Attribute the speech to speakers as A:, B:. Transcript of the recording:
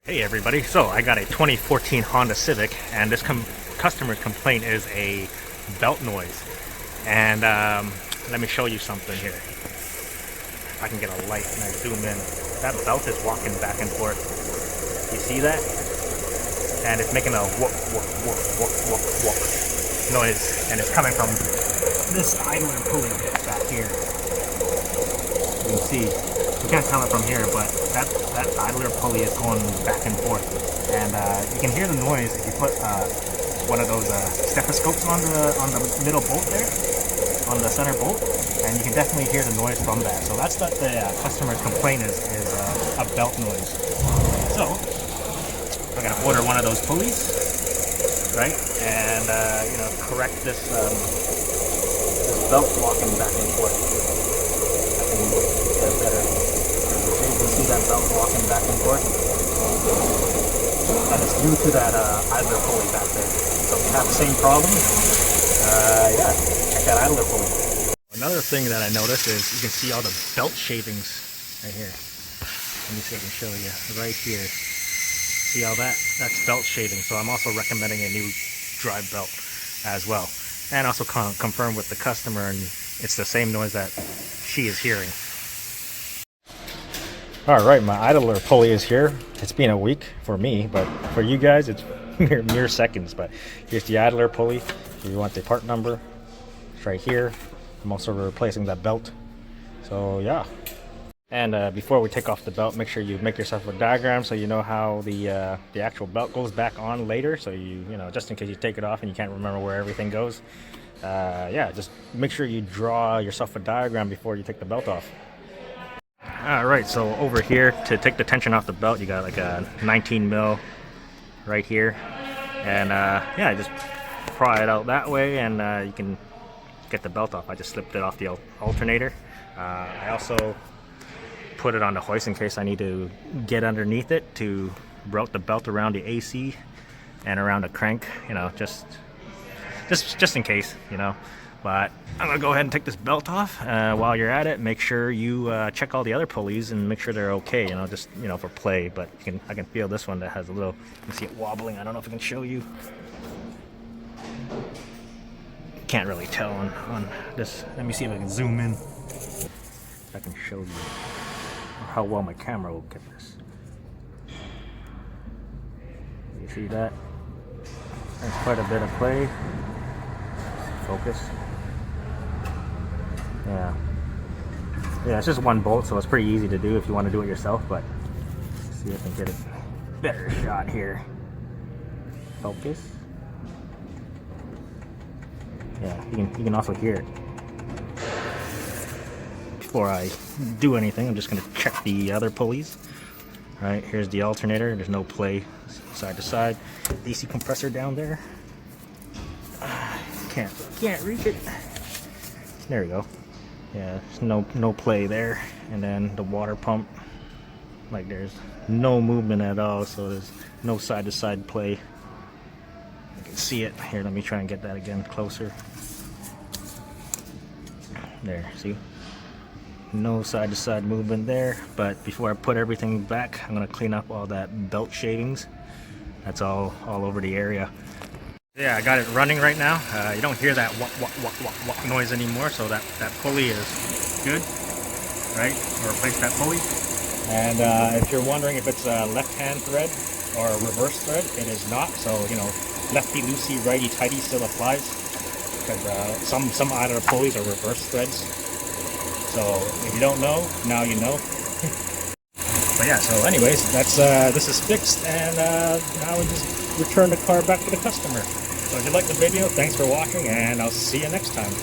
A: Hey everybody, so I got a 2014 Honda Civic, and this customer's complaint is a belt noise. And let me show you something here. If I can get a light and I zoom in, that belt is walking back and forth. You see that? And it's making a whoop, whoop, whoop, whoop, whoop, whoop noise, and it's coming from this idler pulley back here. You can see. You can't tell it from here, but that idler pulley is going back and forth, and you can hear the noise if you put one of those stethoscopes on the middle bolt there, on the center bolt, and you can definitely hear the noise from that. So that's what the customer's complaint is a belt noise. So I'm gonna order one of those pulleys, right, and correct this belt walking back and forth. I can get better. You can see that belt walking back and forth, and it's due to that idler pulley back there. So if you have the same problem, yeah, check that idler pulley. Another thing that I noticed is you can see all the belt shavings right here. Let me see if I can show you right here. See all that? That's belt shaving. So I'm also recommending a new drive belt as well, and also confirm with the customer, and it's the same noise that she is hearing. Alright, my idler pulley is here. It's been a week for me, but for you guys it's mere seconds. But here's the idler pulley. If you want the part number, it's right here. I'm also replacing that belt. So yeah. And before we take off the belt, make sure you make yourself a diagram so you know how the actual belt goes back on later. So you know, just in case you take it off and you can't remember where everything goes. Yeah, just make sure you draw yourself a diagram before you take the belt off. Alright, so over here, to take the tension off the belt, you got like a 19 mil right here, and yeah, just pry it out that way, and you can get the belt off. I just slipped it off the alternator. I also put it on the hoist in case I need to get underneath it to route the belt around the AC and around the crank, you know, just in case, you know. But I'm gonna go ahead and take this belt off. While you're at it, make sure you check all the other pulleys and make sure they're okay, you know, just, you know, for play. But I can feel this one that has a little, you can see it wobbling. I don't know if I can show you. Can't really tell on this. Let me see if I can zoom in. I can show you how well my camera will get this. You see that? There's quite a bit of play. Focus. Yeah, it's just one bolt, so it's pretty easy to do if you want to do it yourself. But let's see if I can get a better shot here. Focus. Yeah, you can also hear it. Before I do anything, I'm just going to check the other pulleys. All right, here's the alternator. There's no play side to side. AC compressor down there. Can't reach it. There we go. Yeah, there's no play there. And then the water pump, like there's no movement at all, so there's no side to side play. You can see it here. Let me try and get that again closer. There, see? No side to side movement there. But before I put everything back, I'm gonna clean up all that belt shavings. That's all over the area. Yeah, I got it running right now. You don't hear that wah, wah, wah, wah, wah noise anymore, so that pulley is good, right? We'll replace that pulley. And if you're wondering if it's a left-hand thread or a reverse thread, it is not. So, you know, lefty-loosey, righty-tighty still applies, because some idler pulleys are reverse threads. So if you don't know, now you know. But yeah, so anyways, that's this is fixed, and now we just return the car back to the customer. So if you liked the video, thanks for watching, and I'll see you next time.